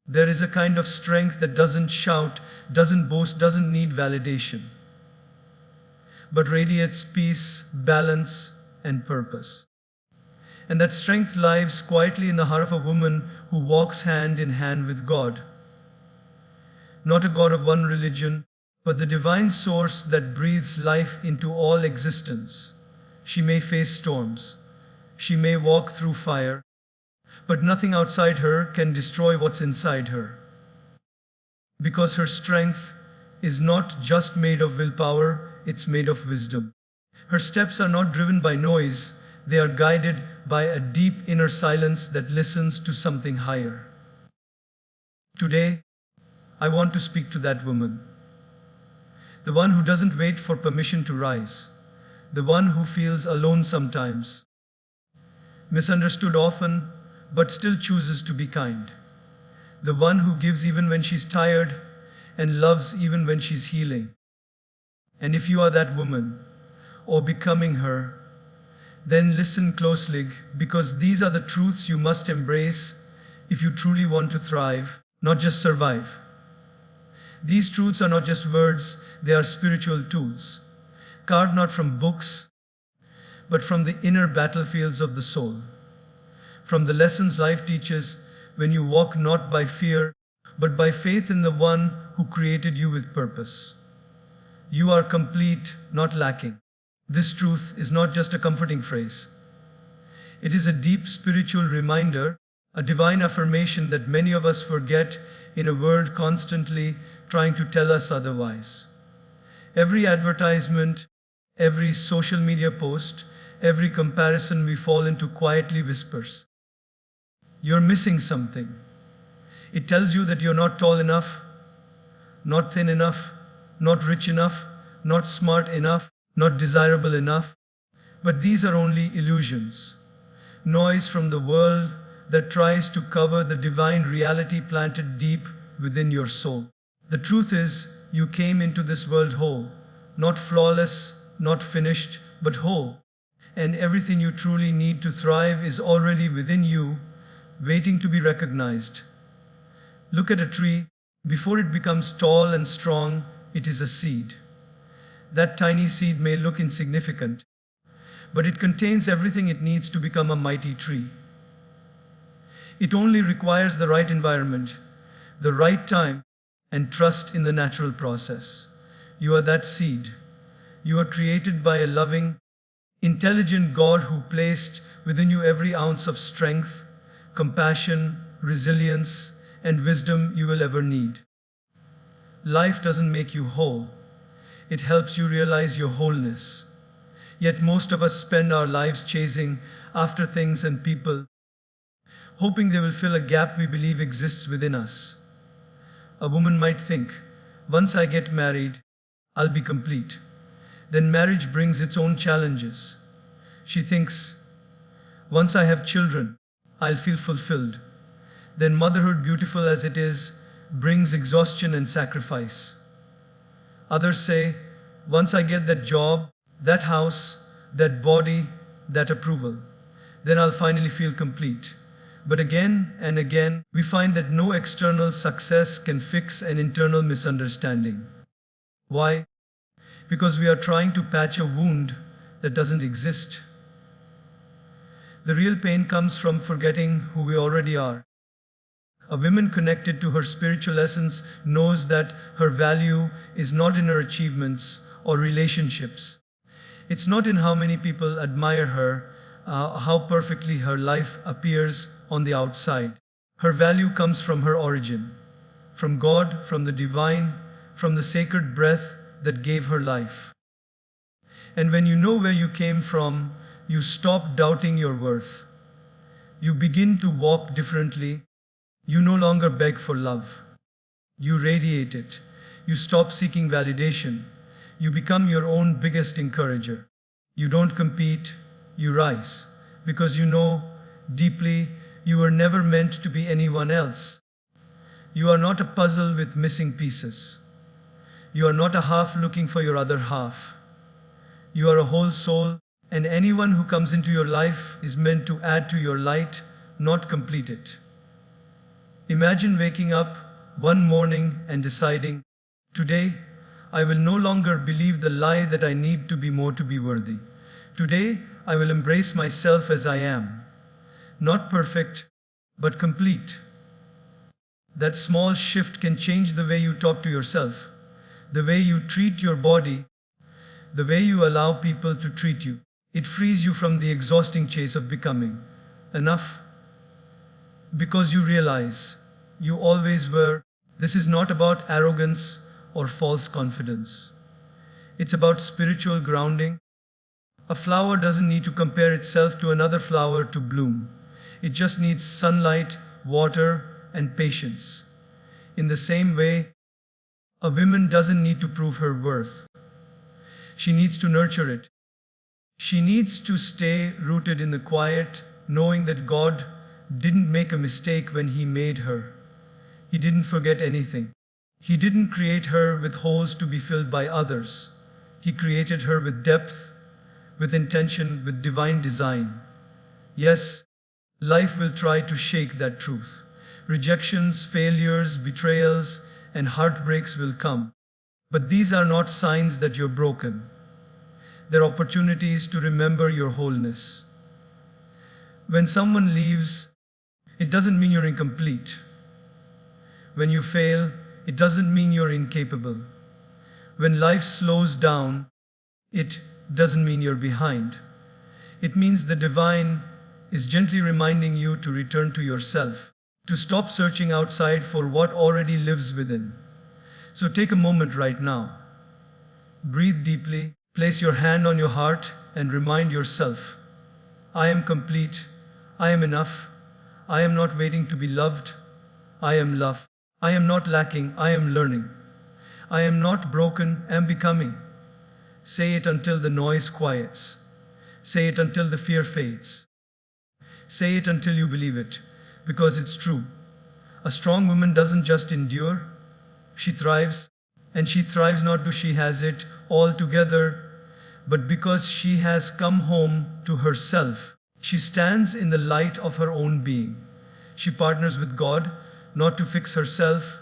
There is a kind of strength that doesn't shout, doesn't boast, doesn't need validation, but radiates peace, balance, and purpose. And that strength lies quietly in the heart of a woman who walks hand in hand with God. Not a God of one religion, but the divine source that breathes life into all existence. She may face storms. She may walk through fire. But nothing outside her can destroy what's inside her. Because her strength is not just made of willpower, it's made of wisdom. Her steps are not driven by noise, they are guided by a deep inner silence that listens to something higher. Today, I want to speak to that woman. The one who doesn't wait for permission to rise. The one who feels alone sometimes. Misunderstood often, but still chooses to be kind. The one who gives even when she's tired and loves even when she's healing. And if you are that woman, or becoming her, then listen closely, because these are the truths you must embrace if you truly want to thrive, not just survive. These truths are not just words, they are spiritual tools, carved not from books, but from the inner battlefields of the soul. From the lessons life teaches when you walk not by fear, but by faith in the one who created you with purpose. You are complete, not lacking. This truth is not just a comforting phrase. It is a deep spiritual reminder, a divine affirmation that many of us forget in a world constantly trying to tell us otherwise. Every advertisement, every social media post, every comparison we fall into quietly whispers, "You're missing something." It tells you that you're not tall enough, not thin enough, not rich enough, not smart enough, not desirable enough. But these are only illusions, noise from the world that tries to cover the divine reality planted deep within your soul. The truth is, you came into this world whole, not flawless, not finished, but whole. And everything you truly need to thrive is already within you, waiting to be recognized. Look at a tree. Before it becomes tall and strong, it is a seed. That tiny seed may look insignificant, but it contains everything it needs to become a mighty tree. It only requires the right environment, the right time, and trust in the natural process. You are that seed. You are created by a loving, intelligent God who placed within you every ounce of strength, compassion, resilience, and wisdom you will ever need. Life doesn't make you whole. It helps you realize your wholeness. Yet most of us spend our lives chasing after things and people, hoping they will fill a gap we believe exists within us. A woman might think, once I get married, I'll be complete. Then marriage brings its own challenges. She thinks, once I have children, I'll feel fulfilled. Then motherhood, beautiful as it is, brings exhaustion and sacrifice. Others say, once I get that job, that house, that body, that approval, then I'll finally feel complete. But again and again, we find that no external success can fix an internal misunderstanding. Why? Because we are trying to patch a wound that doesn't exist. The real pain comes from forgetting who we already are. A woman connected to her spiritual essence knows that her value is not in her achievements or relationships. It's not in how many people admire her, how perfectly her life appears on the outside. Her value comes from her origin, from God, from the divine, from the sacred breath that gave her life. And when you know where you came from, you stop doubting your worth. You begin to walk differently. You no longer beg for love. You radiate it. You stop seeking validation. You become your own biggest encourager. You don't compete, you rise. Because you know deeply you were never meant to be anyone else. You are not a puzzle with missing pieces. You are not a half looking for your other half. You are a whole soul, and anyone who comes into your life is meant to add to your light, not complete it. Imagine waking up one morning and deciding, today I will no longer believe the lie that I need to be more to be worthy. Today I will embrace myself as I am. Not perfect, but complete. That small shift can change the way you talk to yourself, the way you treat your body, the way you allow people to treat you. It frees you from the exhausting chase of becoming enough because you realize you always were. This is not about arrogance or false confidence. It's about spiritual grounding. A flower doesn't need to compare itself to another flower to bloom. It just needs sunlight, water, and patience. In the same way, a woman doesn't need to prove her worth. She needs to nurture it. She needs to stay rooted in the quiet, knowing that God didn't make a mistake when He made her. He didn't forget anything. He didn't create her with holes to be filled by others. He created her with depth, with intention, with divine design. Yes, life will try to shake that truth. Rejections, failures, betrayals, and heartbreaks will come. But these are not signs that you're broken. They're opportunities to remember your wholeness. When someone leaves, it doesn't mean you're incomplete. When you fail, it doesn't mean you're incapable. When life slows down, it doesn't mean you're behind. It means the divine is gently reminding you to return to yourself, to stop searching outside for what already lives within. So take a moment right now. Breathe deeply, place your hand on your heart, and remind yourself, I am complete, I am enough, I am not waiting to be loved, I am love. I am not lacking, I am learning. I am not broken, I am becoming. Say it until the noise quiets. Say it until the fear fades. Say it until you believe it, because it's true. A strong woman doesn't just endure, she thrives. And she thrives not because she has it all together, but because she has come home to herself. She stands in the light of her own being. She partners with God, not to fix herself,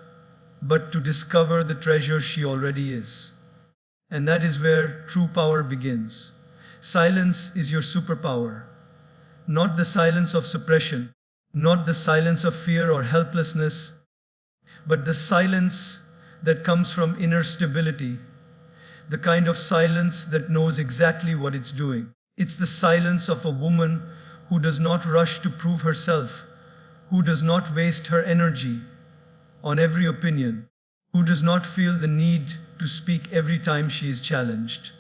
but to discover the treasure she already is. And that is where true power begins. Silence is your superpower. Not the silence of suppression, not the silence of fear or helplessness, but the silence that comes from inner stability, the kind of silence that knows exactly what it's doing. It's the silence of a woman who does not rush to prove herself, who does not waste her energy on every opinion, who does not feel the need to speak every time she is challenged.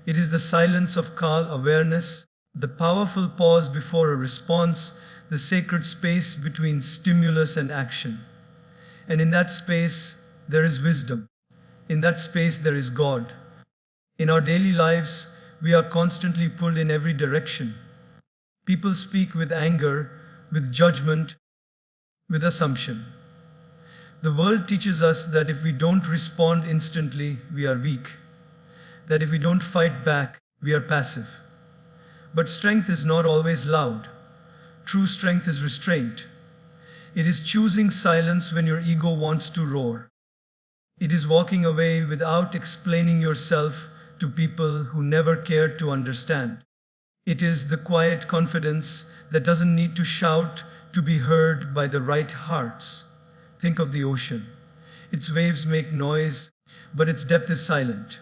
It is the silence of calm awareness, the powerful pause before a response, the sacred space between stimulus and action. And in that space, there is wisdom. In that space, there is God. In our daily lives, we are constantly pulled in every direction. People speak with anger, with judgment, with assumption. The world teaches us that if we don't respond instantly, we are weak. That if we don't fight back, we are passive. But strength is not always loud. True strength is restraint. It is choosing silence when your ego wants to roar. It is walking away without explaining yourself to people who never cared to understand. It is the quiet confidence that doesn't need to shout to be heard by the right hearts. Think of the ocean. Its waves make noise, but its depth is silent.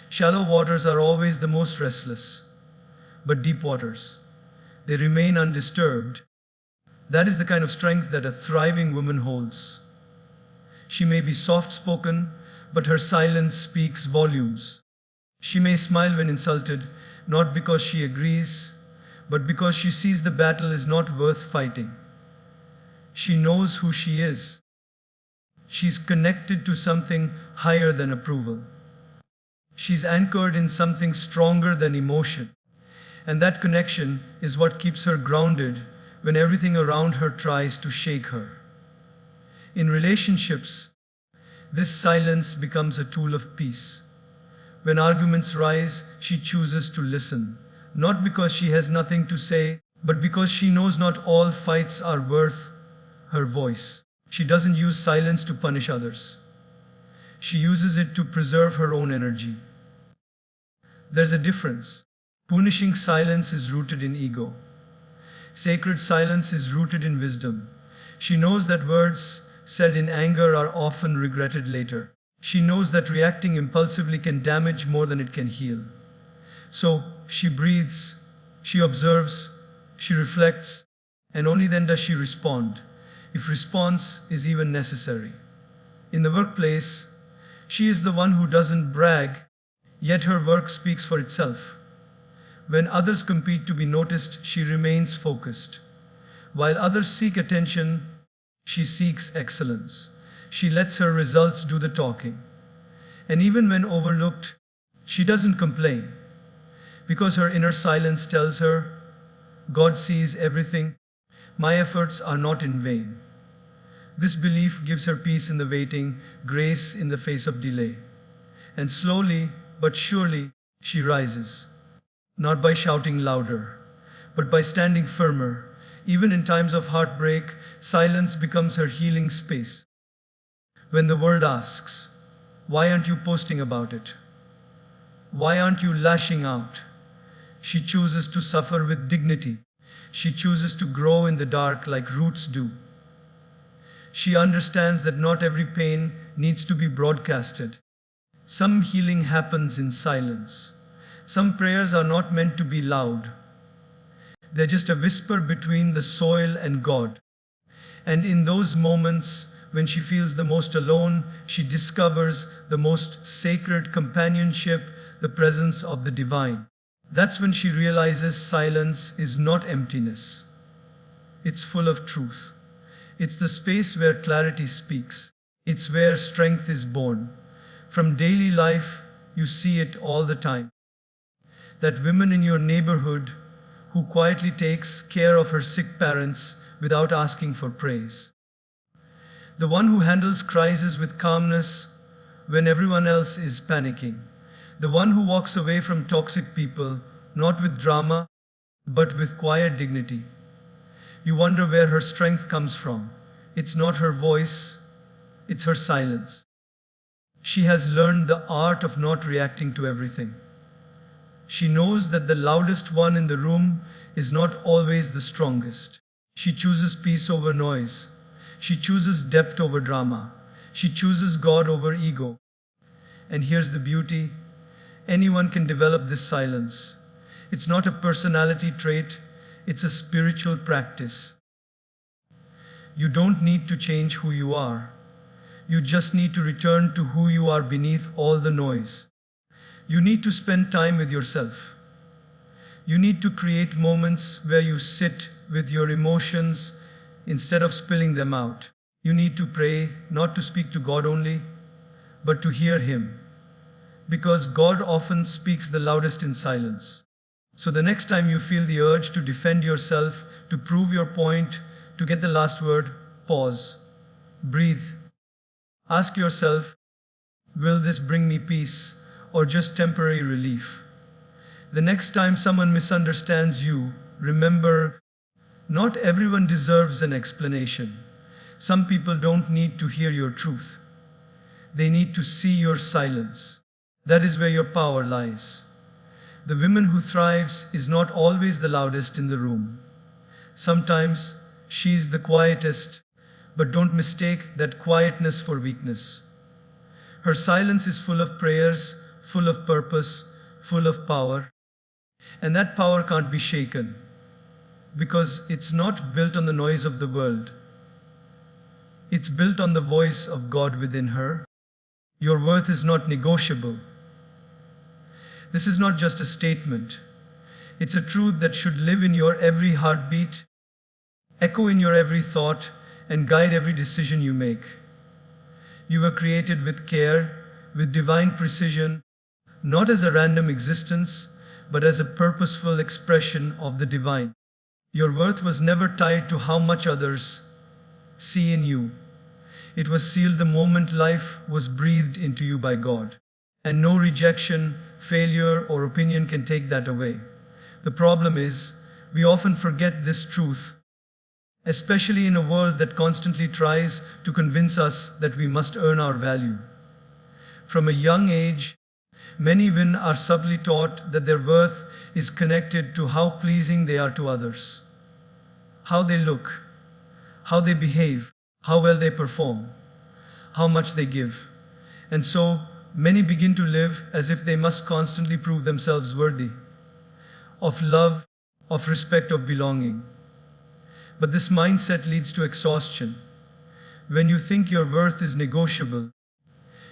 Shallow waters are always the most restless. But deep waters, they remain undisturbed. That is the kind of strength that a thriving woman holds. She may be soft-spoken, but her silence speaks volumes. She may smile when insulted, not because she agrees, but because she sees the battle is not worth fighting. She knows who she is. She's connected to something higher than approval. She's anchored in something stronger than emotion. And that connection is what keeps her grounded when everything around her tries to shake her. In relationships, this silence becomes a tool of peace. When arguments rise, she chooses to listen, not because she has nothing to say, but because she knows not all fights are worth her voice. She doesn't use silence to punish others. She uses it to preserve her own energy. There's a difference. Punishing silence is rooted in ego. Sacred silence is rooted in wisdom. She knows that words said in anger are often regretted later. She knows that reacting impulsively can damage more than it can heal. So she breathes, she observes, she reflects, and only then does she respond, if response is even necessary. In the workplace, she is the one who doesn't brag, yet her work speaks for itself. When others compete to be noticed, she remains focused. While others seek attention, she seeks excellence. She lets her results do the talking. And even when overlooked, she doesn't complain. Because her inner silence tells her, God sees everything. My efforts are not in vain. This belief gives her peace in the waiting, grace in the face of delay. And slowly but surely, she rises. Not by shouting louder, but by standing firmer. Even in times of heartbreak, silence becomes her healing space. When the world asks, why aren't you posting about it? Why aren't you lashing out? She chooses to suffer with dignity. She chooses to grow in the dark like roots do. She understands that not every pain needs to be broadcasted. Some healing happens in silence. Some prayers are not meant to be loud. They're just a whisper between the soil and God. And in those moments, when she feels the most alone, she discovers the most sacred companionship, the presence of the divine. That's when she realizes silence is not emptiness. It's full of truth. It's the space where clarity speaks. It's where strength is born. From daily life, you see it all the time. That woman in your neighborhood who quietly takes care of her sick parents without asking for praise. The one who handles crisis with calmness when everyone else is panicking. The one who walks away from toxic people, not with drama, but with quiet dignity. You wonder where her strength comes from. It's not her voice, it's her silence. She has learned the art of not reacting to everything. She knows that the loudest one in the room is not always the strongest. She chooses peace over noise. She chooses depth over drama. She chooses God over ego. And here's the beauty. Anyone can develop this silence. It's not a personality trait, it's a spiritual practice. You don't need to change who you are. You just need to return to who you are beneath all the noise. You need to spend time with yourself. You need to create moments where you sit with your emotions instead of spilling them out. You need to pray, not to speak to God only, but to hear Him. Because God often speaks the loudest in silence. So the next time you feel the urge to defend yourself, to prove your point, to get the last word, pause. Breathe. Ask yourself, will this bring me peace or just temporary relief? The next time someone misunderstands you, remember, not everyone deserves an explanation. Some people don't need to hear your truth. They need to see your silence. That is where your power lies. The woman who thrives is not always the loudest in the room. Sometimes she's the quietest, but don't mistake that quietness for weakness. Her silence is full of prayers, full of purpose, full of power. And that power can't be shaken, because it's not built on the noise of the world. It's built on the voice of God within her. Your worth is not negotiable. This is not just a statement. It's a truth that should live in your every heartbeat, echo in your every thought, and guide every decision you make. You were created with care, with divine precision, not as a random existence, but as a purposeful expression of the divine. Your worth was never tied to how much others see in you. It was sealed the moment life was breathed into you by God. And no rejection, failure, or opinion can take that away. The problem is, we often forget this truth especially in a world that constantly tries to convince us that we must earn our value. From a young age, many women are subtly taught that their worth is connected to how pleasing they are to others, how they look, how they behave, how well they perform, how much they give. And so, many begin to live as if they must constantly prove themselves worthy of love, of respect, of belonging. But this mindset leads to exhaustion. When you think your worth is negotiable,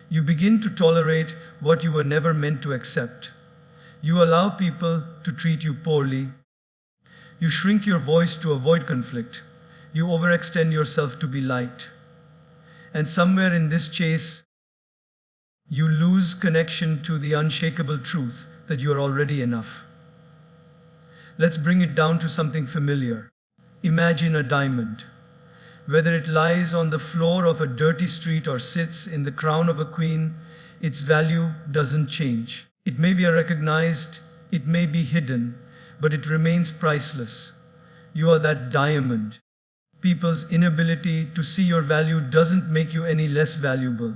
you begin to tolerate what you were never meant to accept. You allow people to treat you poorly. You shrink your voice to avoid conflict. You overextend yourself to be liked. And somewhere in this chase, you lose connection to the unshakable truth that you are already enough. Let's bring it down to something familiar. Imagine a diamond. Whether it lies on the floor of a dirty street or sits in the crown of a queen, its value doesn't change. It may be unrecognized, it may be hidden, but it remains priceless. You are that diamond. People's inability to see your value doesn't make you any less valuable.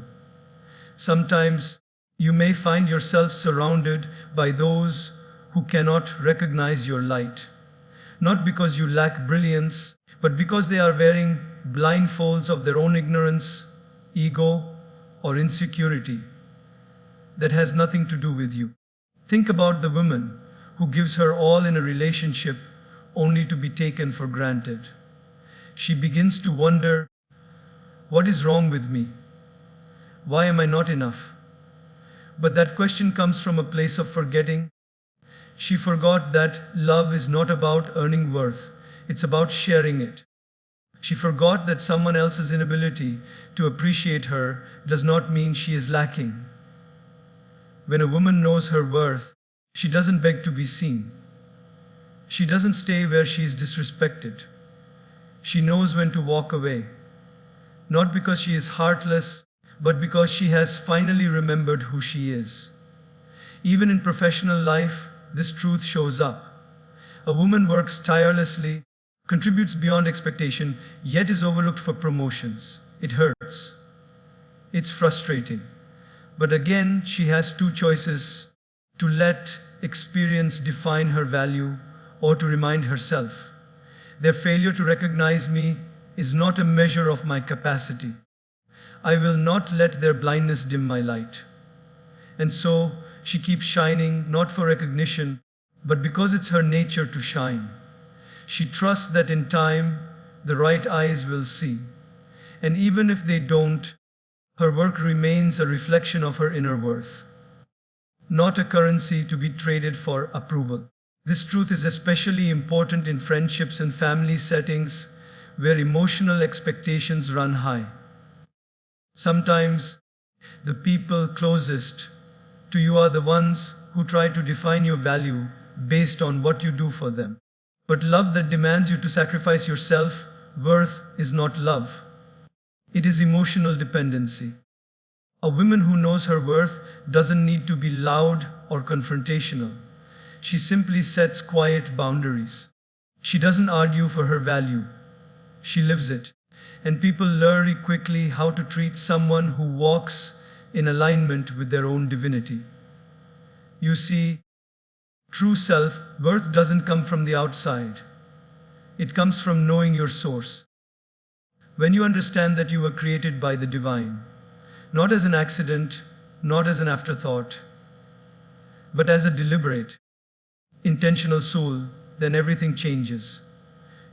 Sometimes you may find yourself surrounded by those who cannot recognize your light. Not because you lack brilliance, but because they are wearing blindfolds of their own ignorance, ego, or insecurity that has nothing to do with you. Think about the woman who gives her all in a relationship only to be taken for granted. She begins to wonder, what is wrong with me? Why am I not enough? But that question comes from a place of forgetting. She forgot that love is not about earning worth, it's about sharing it. She forgot that someone else's inability to appreciate her does not mean she is lacking. When a woman knows her worth, she doesn't beg to be seen. She doesn't stay where she is disrespected. She knows when to walk away. Not because she is heartless, but because she has finally remembered who she is. Even in professional life, this truth shows up. A woman works tirelessly, contributes beyond expectation, yet is overlooked for promotions. It hurts. It's frustrating. But again, she has two choices: to let experience define her value or to remind herself, their failure to recognize me is not a measure of my capacity. I will not let their blindness dim my light. And so, she keeps shining, not for recognition, but because it's her nature to shine. She trusts that in time, the right eyes will see. And even if they don't, her work remains a reflection of her inner worth, not a currency to be traded for approval. This truth is especially important in friendships and family settings where emotional expectations run high. Sometimes, the people closest to you are the ones who try to define your value based on what you do for them. But love that demands you to sacrifice your self-worth is not love. It is emotional dependency. A woman who knows her worth doesn't need to be loud or confrontational. She simply sets quiet boundaries. She doesn't argue for her value. She lives it. And people learn quickly how to treat someone who walks in alignment with their own divinity. You see, true self-worth doesn't come from the outside. It comes from knowing your source. When you understand that you were created by the divine, not as an accident, not as an afterthought, but as a deliberate, intentional soul, then everything changes.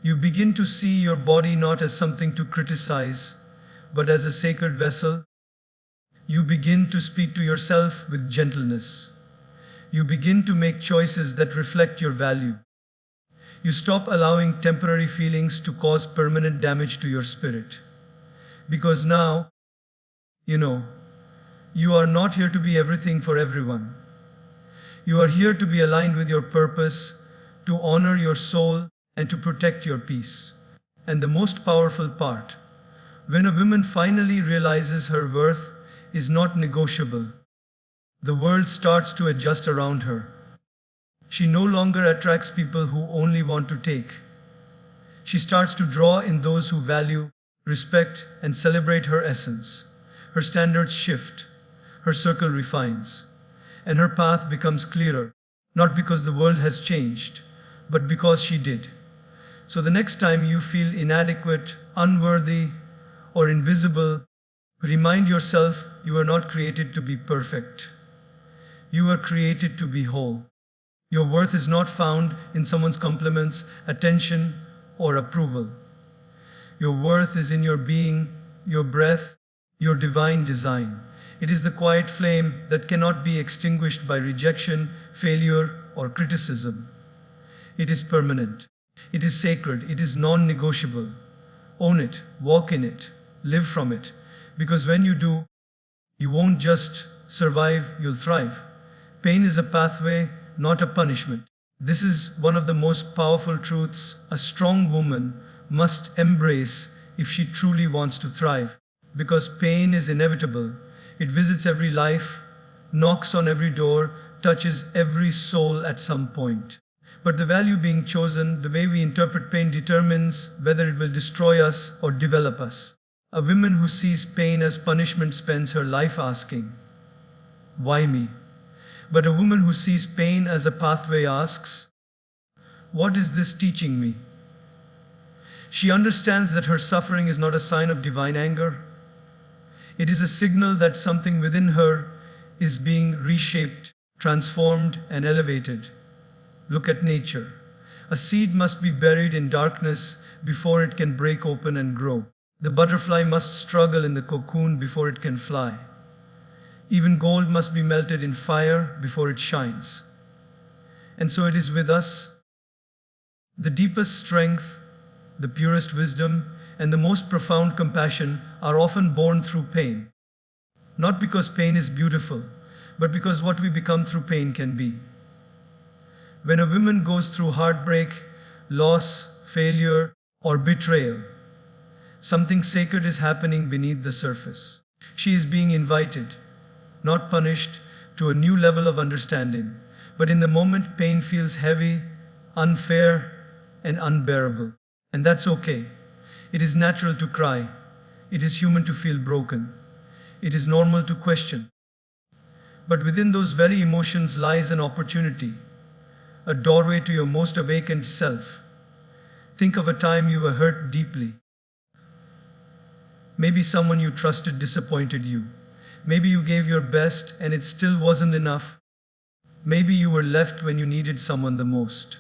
You begin to see your body not as something to criticize, but as a sacred vessel. You begin to speak to yourself with gentleness. You begin to make choices that reflect your value. You stop allowing temporary feelings to cause permanent damage to your spirit. Because now, you are not here to be everything for everyone. You are here to be aligned with your purpose, to honor your soul, and to protect your peace. And the most powerful part, when a woman finally realizes her worth is not negotiable, the world starts to adjust around her. She no longer attracts people who only want to take. She starts to draw in those who value, respect, and celebrate her essence. Her standards shift, her circle refines, and her path becomes clearer, not because the world has changed, but because she did. So the next time you feel inadequate, unworthy, or invisible, remind yourself you are not created to be perfect. You are created to be whole. Your worth is not found in someone's compliments, attention, or approval. Your worth is in your being, your breath, your divine design. It is the quiet flame that cannot be extinguished by rejection, failure, or criticism. It is permanent. It is sacred. It is non-negotiable. Own it, walk in it, live from it. Because when you do, you won't just survive, you'll thrive. Pain is a pathway, not a punishment. This is one of the most powerful truths a strong woman must embrace if she truly wants to thrive. Because pain is inevitable. It visits every life, knocks on every door, touches every soul at some point. But the value being chosen, the way we interpret pain determines whether it will destroy us or develop us. A woman who sees pain as punishment spends her life asking, "Why me?" But a woman who sees pain as a pathway asks, "What is this teaching me?" She understands that her suffering is not a sign of divine anger. It is a signal that something within her is being reshaped, transformed, and elevated. Look at nature. A seed must be buried in darkness before it can break open and grow. The butterfly must struggle in the cocoon before it can fly. Even gold must be melted in fire before it shines. And so it is with us. The deepest strength, the purest wisdom, and the most profound compassion are often born through pain. Not because pain is beautiful, but because what we become through pain can be. When a woman goes through heartbreak, loss, failure, or betrayal, something sacred is happening beneath the surface. She is being invited, not punished, to a new level of understanding. But in the moment, pain feels heavy, unfair, and unbearable. And that's okay. It is natural to cry. It is human to feel broken. It is normal to question. But within those very emotions lies an opportunity, a doorway to your most awakened self. Think of a time you were hurt deeply. Maybe someone you trusted disappointed you. Maybe you gave your best and it still wasn't enough. Maybe you were left when you needed someone the most.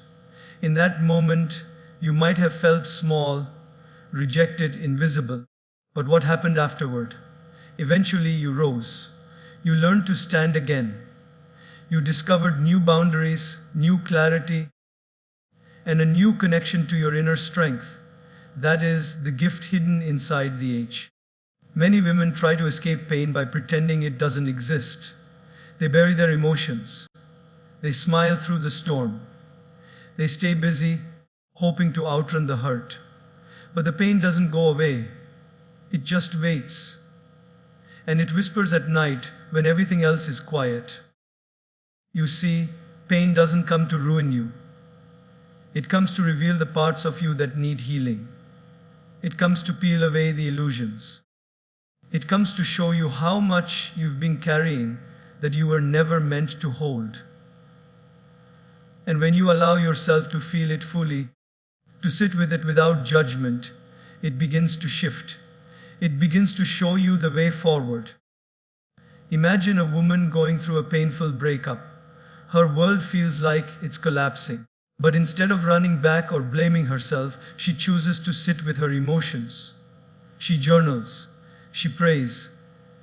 In that moment, you might have felt small, rejected, invisible. But what happened afterward? Eventually you rose. You learned to stand again. You discovered new boundaries, new clarity, and a new connection to your inner strength. That is the gift hidden inside the age. Many women try to escape pain by pretending it doesn't exist. They bury their emotions. They smile through the storm. They stay busy, hoping to outrun the hurt. But the pain doesn't go away. It just waits. And it whispers at night when everything else is quiet. You see, pain doesn't come to ruin you. It comes to reveal the parts of you that need healing. It comes to peel away the illusions. It comes to show you how much you've been carrying that you were never meant to hold. And when you allow yourself to feel it fully, to sit with it without judgment, it begins to shift. It begins to show you the way forward. Imagine a woman going through a painful breakup. Her world feels like it's collapsing. But instead of running back or blaming herself, she chooses to sit with her emotions. She journals. She prays.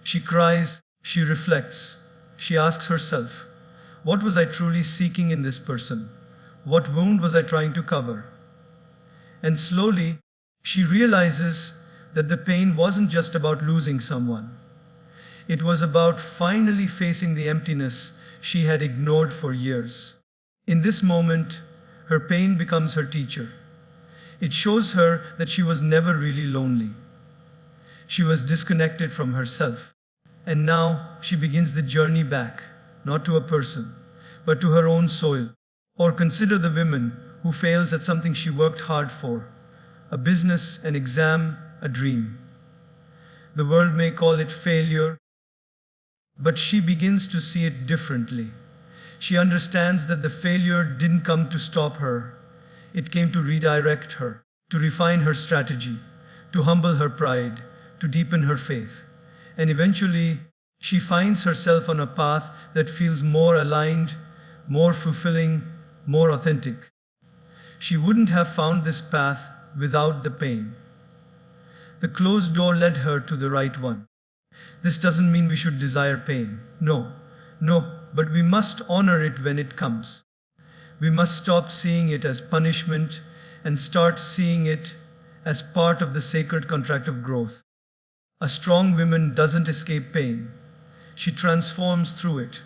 She cries. She reflects. She asks herself, what was I truly seeking in this person? What wound was I trying to cover? And slowly, she realizes that the pain wasn't just about losing someone. It was about finally facing the emptiness she had ignored for years. In this moment, her pain becomes her teacher. It shows her that she was never really lonely. She was disconnected from herself. And now she begins the journey back, not to a person, but to her own soul. Or consider the woman who fails at something she worked hard for. a business, an exam, a dream. The world may call it failure, but she begins to see it differently. She understands that the failure didn't come to stop her. It came to redirect her, to refine her strategy, to humble her pride, to deepen her faith. And eventually, she finds herself on a path that feels more aligned, more fulfilling, more authentic. She wouldn't have found this path without the pain. The closed door led her to the right one. This doesn't mean we should desire pain. No, but we must honor it when it comes. We must stop seeing it as punishment and start seeing it as part of the sacred contract of growth. A strong woman doesn't escape pain. She transforms through it.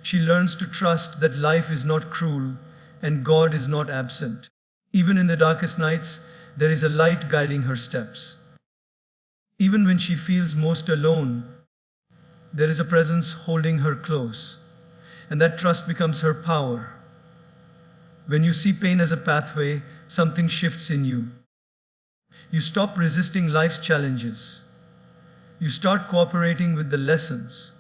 She learns to trust that life is not cruel and God is not absent. Even in the darkest nights, there is a light guiding her steps. Even when she feels most alone, there is a presence holding her close, and that trust becomes her power. When you see pain as a pathway, something shifts in you. You stop resisting life's challenges. You start cooperating with the lessons.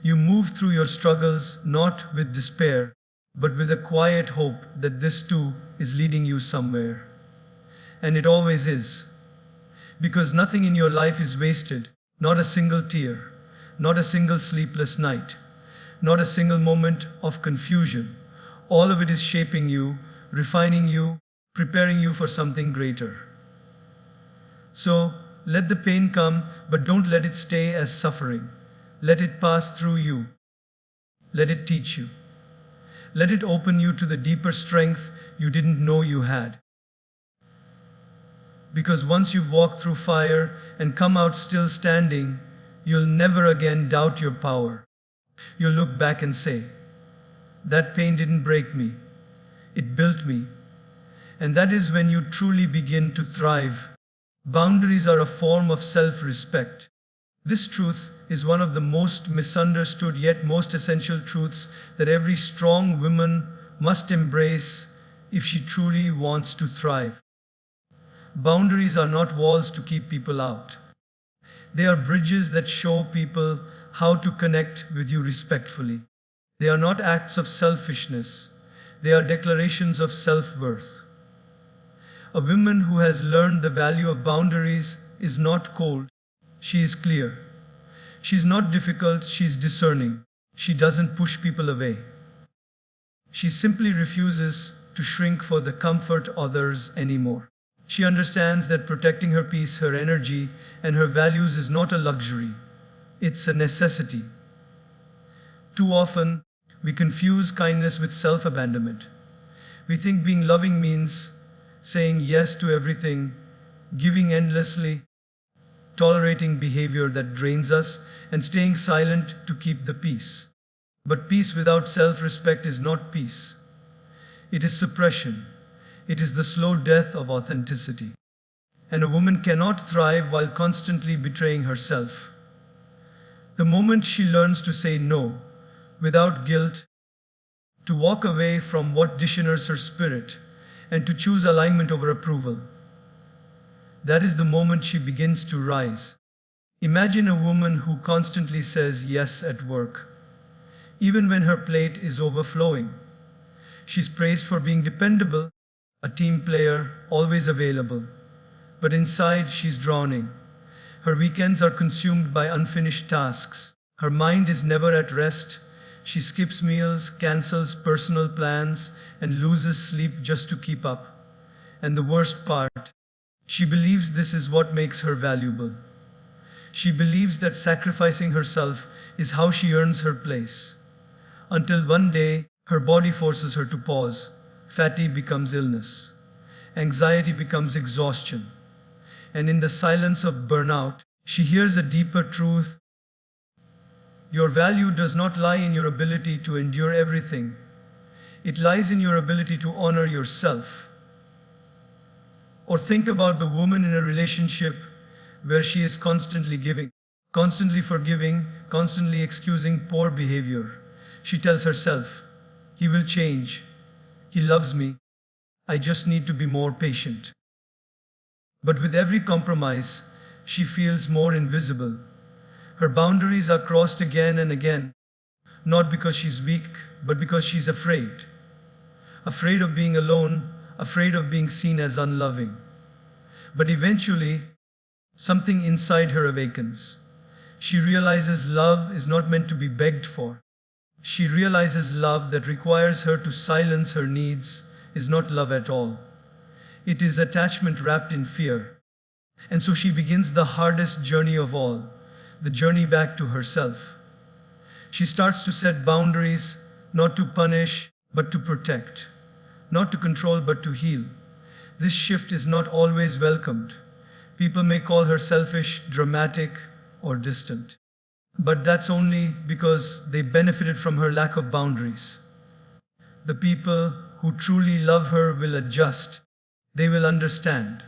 You move through your struggles not with despair, but with a quiet hope that this too is leading you somewhere. And it always is. Because nothing in your life is wasted, not a single tear, not a single sleepless night, not a single moment of confusion. All of it is shaping you, refining you, preparing you for something greater. So, let the pain come, but don't let it stay as suffering. Let it pass through you. Let it teach you. Let it open you to the deeper strength you didn't know you had. Because once you've walked through fire and come out still standing, you'll never again doubt your power. You'll look back and say, that pain didn't break me, it built me. And that is when you truly begin to thrive. Boundaries are a form of self-respect. This truth is one of the most misunderstood yet most essential truths that every strong woman must embrace if she truly wants to thrive. Boundaries are not walls to keep people out. They are bridges that show people how to connect with you respectfully. They are not acts of selfishness. They are declarations of self-worth. A woman who has learned the value of boundaries is not cold. She is clear. She's not difficult, she's discerning. She doesn't push people away. She simply refuses to shrink for the comfort of others anymore. She understands that protecting her peace, her energy, and her values is not a luxury. It's a necessity. Too often, we confuse kindness with self-abandonment. We think being loving means saying yes to everything, giving endlessly, tolerating behavior that drains us, and staying silent to keep the peace. But peace without self-respect is not peace. It is suppression. It is the slow death of authenticity. And a woman cannot thrive while constantly betraying herself. The moment she learns to say no, without guilt, to walk away from what dishonors her spirit, and to choose alignment over approval, that is the moment she begins to rise. Imagine a woman who constantly says yes at work, even when her plate is overflowing. She's praised for being dependable, a team player, always available. But inside, she's drowning. Her weekends are consumed by unfinished tasks. Her mind is never at rest. She skips meals, cancels personal plans, and loses sleep just to keep up. And the worst part, she believes this is what makes her valuable. She believes that sacrificing herself is how she earns her place. Until one day, her body forces her to pause. Fatigue becomes illness. Anxiety becomes exhaustion. And in the silence of burnout, she hears a deeper truth. Your value does not lie in your ability to endure everything. It lies in your ability to honor yourself. Or think about the woman in a relationship where she is constantly giving, constantly forgiving, constantly excusing poor behavior. She tells herself, he will change. He loves me. I just need to be more patient. But with every compromise, she feels more invisible. Her boundaries are crossed again and again, not because she's weak, but because she's afraid. Afraid of being alone, afraid of being seen as unloving. But eventually, something inside her awakens. She realizes love is not meant to be begged for. She realizes love that requires her to silence her needs is not love at all. It is attachment wrapped in fear. And so she begins the hardest journey of all, the journey back to herself. She starts to set boundaries, not to punish, but to protect. Not to control, but to heal. This shift is not always welcomed. People may call her selfish, dramatic, or distant. But that's only because they benefited from her lack of boundaries. The people who truly love her will adjust. They will understand.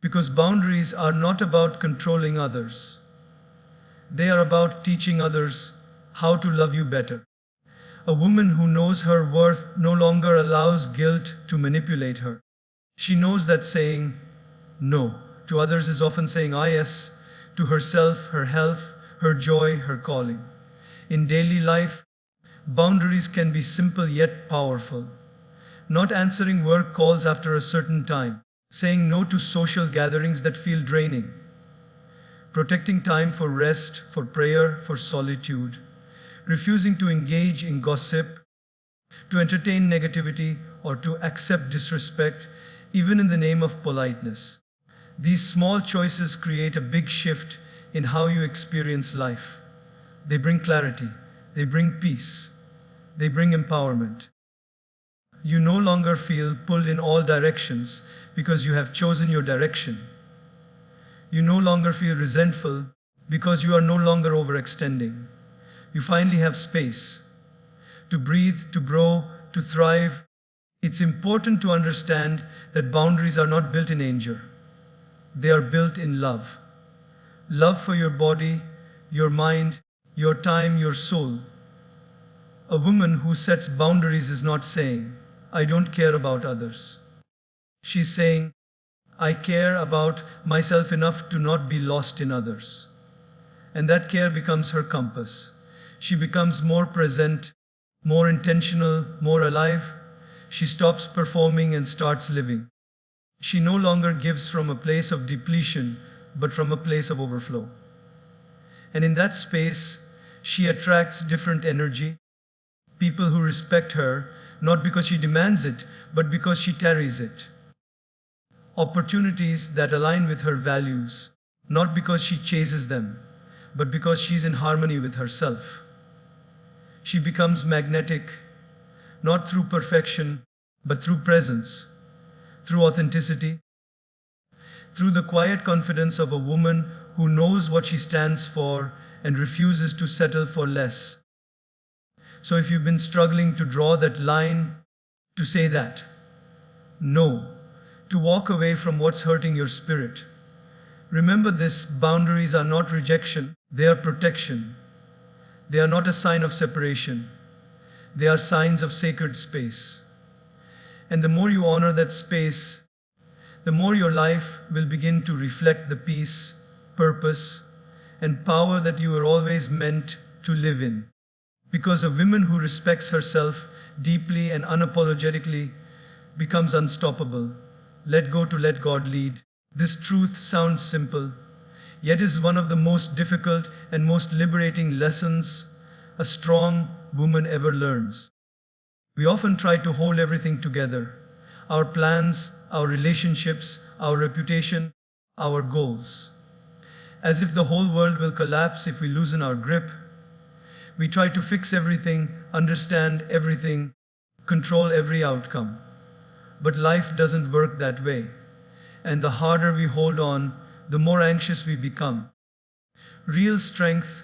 Because boundaries are not about controlling others. They are about teaching others how to love you better. A woman who knows her worth no longer allows guilt to manipulate her. She knows that saying no to others is often saying yes to herself, her health, her joy, her calling. In daily life, boundaries can be simple yet powerful. Not answering work calls after a certain time, saying no to social gatherings that feel draining, protecting time for rest, for prayer, for solitude, refusing to engage in gossip, to entertain negativity, or to accept disrespect, even in the name of politeness. These small choices create a big shift in how you experience life. They bring clarity, they bring peace, they bring empowerment. You no longer feel pulled in all directions because you have chosen your direction. You no longer feel resentful because you are no longer overextending. You finally have space to breathe, to grow, to thrive. It's important to understand that boundaries are not built in anger. They are built in love. Love for your body, your mind, your time, your soul. A woman who sets boundaries is not saying, I don't care about others. She's saying, I care about myself enough to not be lost in others. And that care becomes her compass. She becomes more present, more intentional, more alive. She stops performing and starts living. She no longer gives from a place of depletion, but from a place of overflow. And in that space, she attracts different energy, people who respect her, not because she demands it, but because she carries it. Opportunities that align with her values, not because she chases them, but because she's in harmony with herself. She becomes magnetic, not through perfection, but through presence, through authenticity, through the quiet confidence of a woman who knows what she stands for and refuses to settle for less. So if you've been struggling to draw that line, to say that no, to walk away from what's hurting your spirit, remember this: boundaries are not rejection, they are protection. They are not a sign of separation. They are signs of sacred space. And the more you honor that space, the more your life will begin to reflect the peace, purpose, and power that you were always meant to live in. Because a woman who respects herself deeply and unapologetically becomes unstoppable. Let go to let God lead. This truth sounds simple, yet is one of the most difficult and most liberating lessons a strong woman ever learns. We often try to hold everything together: our plans, our relationships, our reputation, our goals. As if the whole world will collapse if we loosen our grip. We try to fix everything, understand everything, control every outcome. But life doesn't work that way. And the harder we hold on, the more anxious we become. Real strength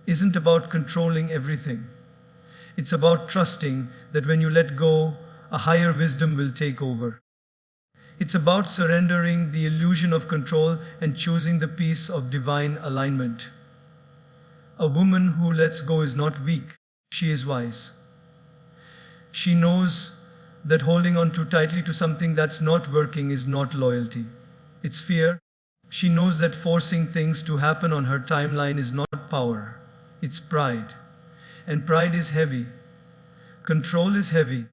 isn't about controlling everything. It's about trusting that when you let go, a higher wisdom will take over. It's about surrendering the illusion of control and choosing the peace of divine alignment. A woman who lets go is not weak, she is wise. She knows that holding on too tightly to something that's not working is not loyalty. It's fear. She knows that forcing things to happen on her timeline is not power, it's pride. And pride is heavy. Control is heavy.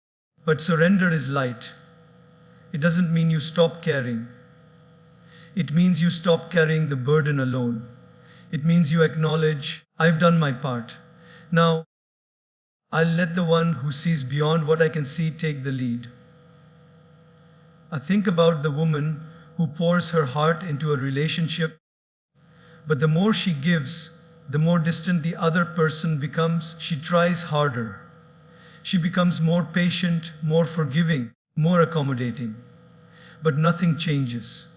But surrender is light. It doesn't mean you stop caring. It means you stop carrying the burden alone. It means you acknowledge, I've done my part. Now, I'll let the one who sees beyond what I can see take the lead. I think about the woman who pours her heart into a relationship, but the more she gives, the more distant the other person becomes. She tries harder. She becomes more patient, more forgiving, more accommodating. But nothing changes.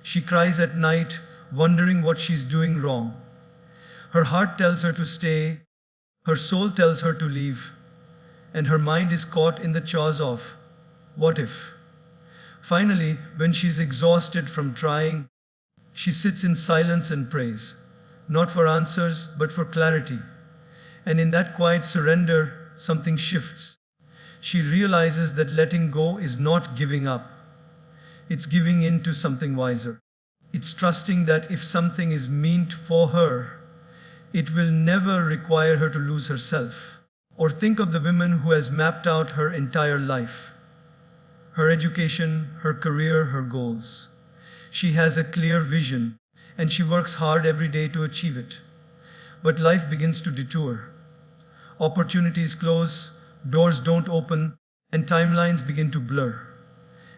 She cries at night, wondering what she's doing wrong. Her heart tells her to stay, her soul tells her to leave, and her mind is caught in the jaws of what if. Finally, when she's exhausted from trying, she sits in silence and prays, not for answers, but for clarity. And in that quiet surrender, something shifts. She realizes that letting go is not giving up. It's giving in to something wiser. It's trusting that if something is meant for her, it will never require her to lose herself. Or think of the woman who has mapped out her entire life. Her education, her career, her goals. She has a clear vision, and she works hard every day to achieve it. But life begins to detour. Opportunities close, doors don't open, and timelines begin to blur.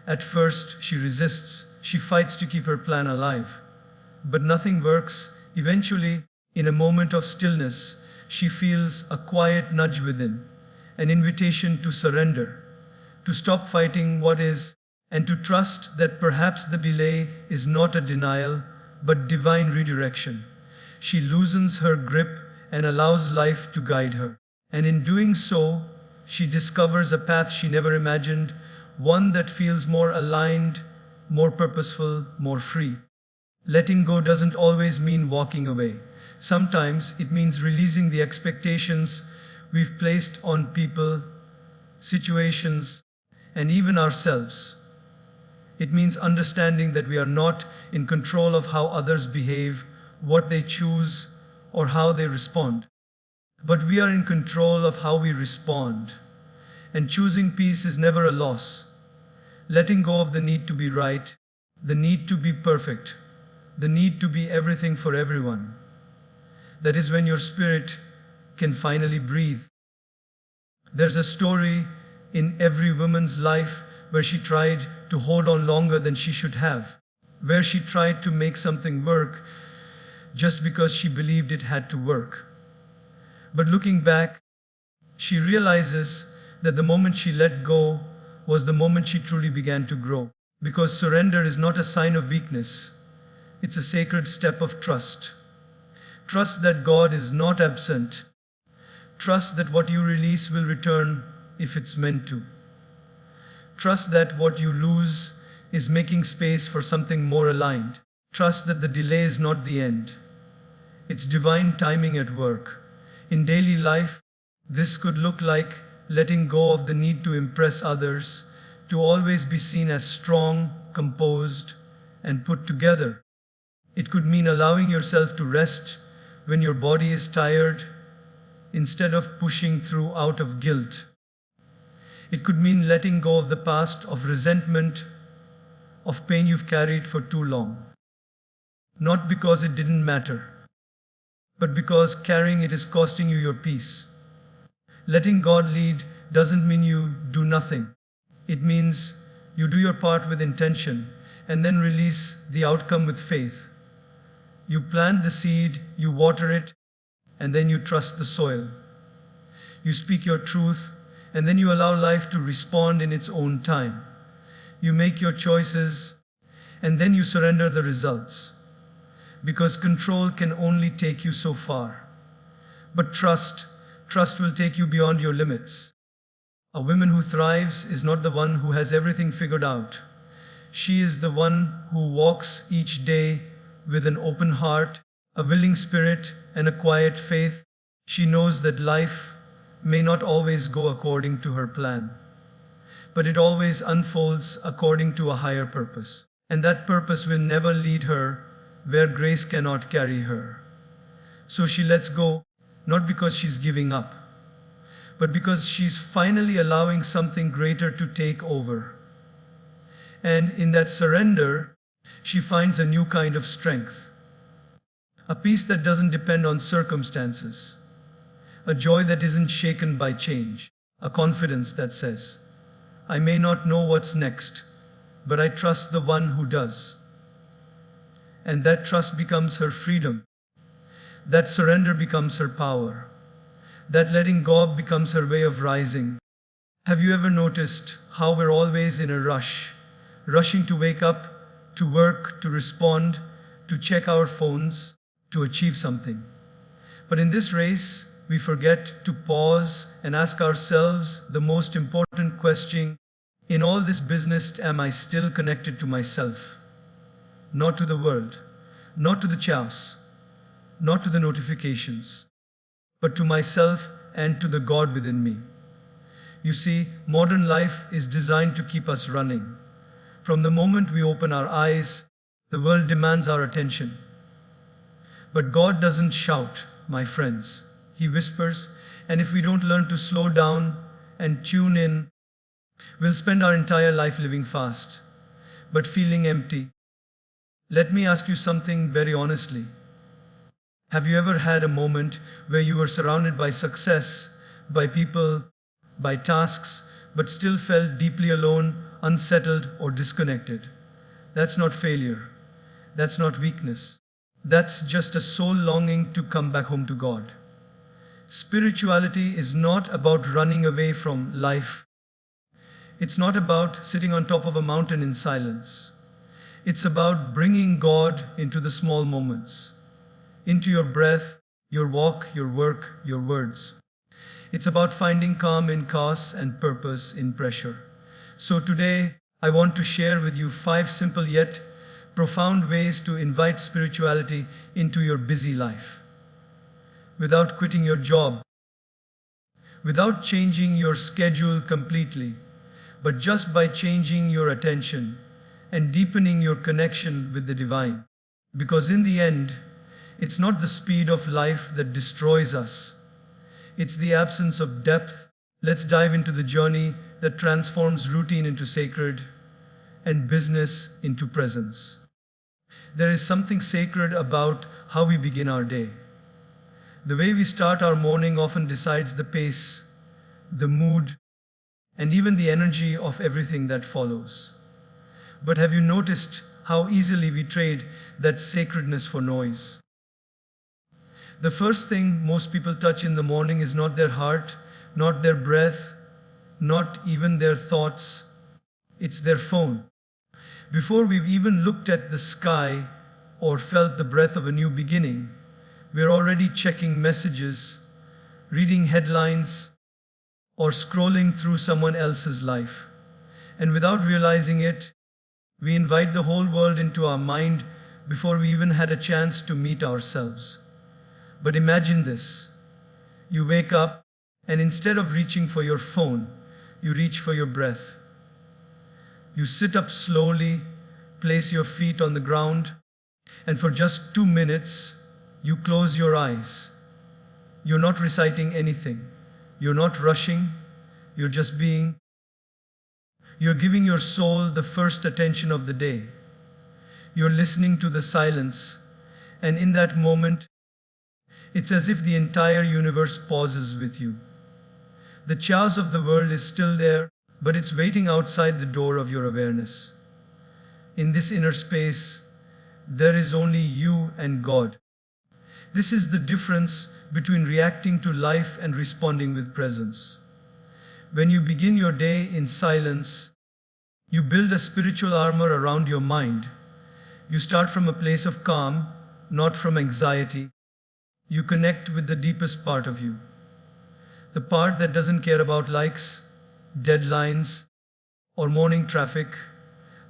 At first, she resists, she fights to keep her plan alive. But nothing works. Eventually, in a moment of stillness, she feels a quiet nudge within, an invitation to surrender, to stop fighting what is, and to trust that perhaps the delay is not a denial, but divine redirection. She loosens her grip and allows life to guide her. And in doing so, she discovers a path she never imagined, one that feels more aligned, more purposeful, more free. Letting go doesn't always mean walking away. Sometimes it means releasing the expectations we've placed on people, situations, and even ourselves. It means understanding that we are not in control of how others behave, what they choose, or how they respond. But we are in control of how we respond. And choosing peace is never a loss. Letting go of the need to be right, the need to be perfect, the need to be everything for everyone. That is when your spirit can finally breathe. There's a story in every woman's life where she tried to hold on longer than she should have, where she tried to make something work just because she believed it had to work. But looking back, she realizes that the moment she let go was the moment she truly began to grow. Because surrender is not a sign of weakness, it's a sacred step of trust. Trust that God is not absent. Trust that what you release will return if it's meant to. Trust that what you lose is making space for something more aligned. Trust that the delay is not the end. It's divine timing at work. In daily life, this could look like letting go of the need to impress others, to always be seen as strong, composed, and put together. It could mean allowing yourself to rest when your body is tired, instead of pushing through out of guilt. It could mean letting go of the past, of resentment, of pain you've carried for too long. Not because it didn't matter, but because carrying it is costing you your peace. Letting God lead doesn't mean you do nothing. It means you do your part with intention and then release the outcome with faith. You plant the seed, you water it, and then you trust the soil. You speak your truth, and then you allow life to respond in its own time. You make your choices, and then you surrender the results. Because control can only take you so far. But trust will take you beyond your limits. A woman who thrives is not the one who has everything figured out. She is the one who walks each day with an open heart, a willing spirit, and a quiet faith. She knows that life may not always go according to her plan, but it always unfolds according to a higher purpose. And that purpose will never lead her where grace cannot carry her. So she lets go, not because she's giving up, but because she's finally allowing something greater to take over. And in that surrender, she finds a new kind of strength, a peace that doesn't depend on circumstances, a joy that isn't shaken by change, a confidence that says, I may not know what's next, but I trust the one who does. And that trust becomes her freedom. That surrender becomes her power. That letting go becomes her way of rising. Have you ever noticed how we're always in a rush, rushing to wake up, to work, to respond, to check our phones, to achieve something? But in this race, we forget to pause and ask ourselves the most important question. In all this business, am I still connected to myself? Not to the world, not to the chaos, not to the notifications, but to myself and to the God within me. You see, modern life is designed to keep us running. From the moment we open our eyes, the world demands our attention. But God doesn't shout, my friends. He whispers, and if we don't learn to slow down and tune in, we'll spend our entire life living fast, but feeling empty. Let me ask you something very honestly. Have you ever had a moment where you were surrounded by success, by people, by tasks, but still felt deeply alone, unsettled, or disconnected? That's not failure. That's not weakness. That's just a soul longing to come back home to God. Spirituality is not about running away from life. It's not about sitting on top of a mountain in silence. It's about bringing God into the small moments, into your breath, your walk, your work, your words. It's about finding calm in chaos and purpose in pressure. So today, I want to share with you 5 simple yet profound ways to invite spirituality into your busy life. Without quitting your job, without changing your schedule completely, but just by changing your attention and deepening your connection with the divine. Because in the end, it's not the speed of life that destroys us. It's the absence of depth. Let's dive into the journey that transforms routine into sacred and business into presence. There is something sacred about how we begin our day. The way we start our morning often decides the pace, the mood, and even the energy of everything that follows. But have you noticed how easily we trade that sacredness for noise? The first thing most people touch in the morning is not their heart, not their breath, not even their thoughts. It's their phone. Before we've even looked at the sky or felt the breath of a new beginning, we're already checking messages, reading headlines, or scrolling through someone else's life. And without realizing it, we invite the whole world into our mind before we even had a chance to meet ourselves. But imagine this. You wake up, and instead of reaching for your phone, you reach for your breath. You sit up slowly, place your feet on the ground, and for just 2 minutes, you close your eyes. You're not reciting anything. You're not rushing. You're just being. You're giving your soul the first attention of the day. You're listening to the silence, and in that moment, it's as if the entire universe pauses with you. The chaos of the world is still there, but it's waiting outside the door of your awareness. In this inner space, there is only you and God. This is the difference between reacting to life and responding with presence. When you begin your day in silence, you build a spiritual armor around your mind. You start from a place of calm, not from anxiety. You connect with the deepest part of you. The part that doesn't care about likes, deadlines, or morning traffic.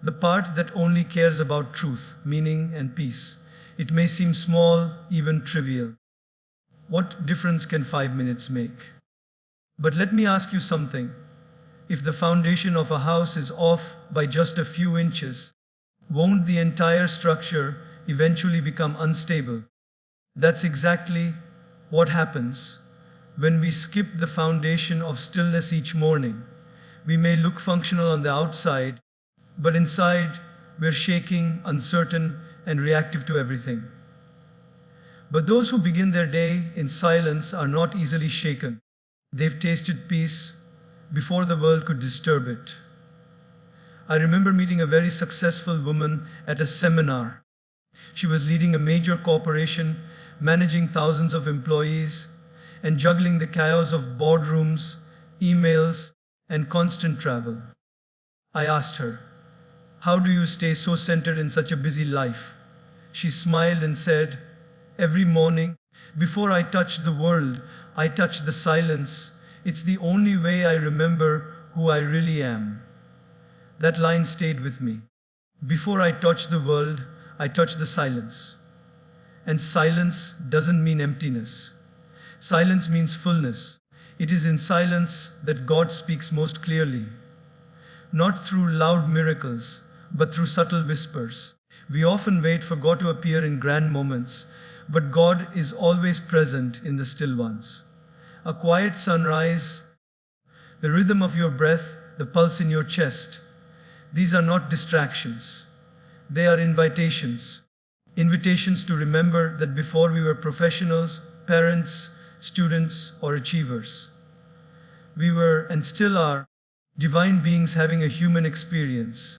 The part that only cares about truth, meaning, and peace. It may seem small, even trivial. What difference can 5 minutes make? But let me ask you something. If the foundation of a house is off by just a few inches, won't the entire structure eventually become unstable? That's exactly what happens when we skip the foundation of stillness each morning. We may look functional on the outside, but inside we're shaking, uncertain, and reactive to everything. But those who begin their day in silence are not easily shaken. They've tasted peace before the world could disturb it. I remember meeting a very successful woman at a seminar. She was leading a major corporation, managing thousands of employees, and juggling the chaos of boardrooms, emails, and constant travel. I asked her, "How do you stay so centered in such a busy life?" She smiled and said, "Every morning, before I touch the world, I touch the silence. It's the only way I remember who I really am." That line stayed with me. Before I touch the world, I touch the silence. And silence doesn't mean emptiness. Silence means fullness. It is in silence that God speaks most clearly. Not through loud miracles, but through subtle whispers. We often wait for God to appear in grand moments, but God is always present in the still ones. A quiet sunrise, the rhythm of your breath, the pulse in your chest. These are not distractions. They are invitations. Invitations to remember that before we were professionals, parents, students, or achievers, we were and still are divine beings having a human experience.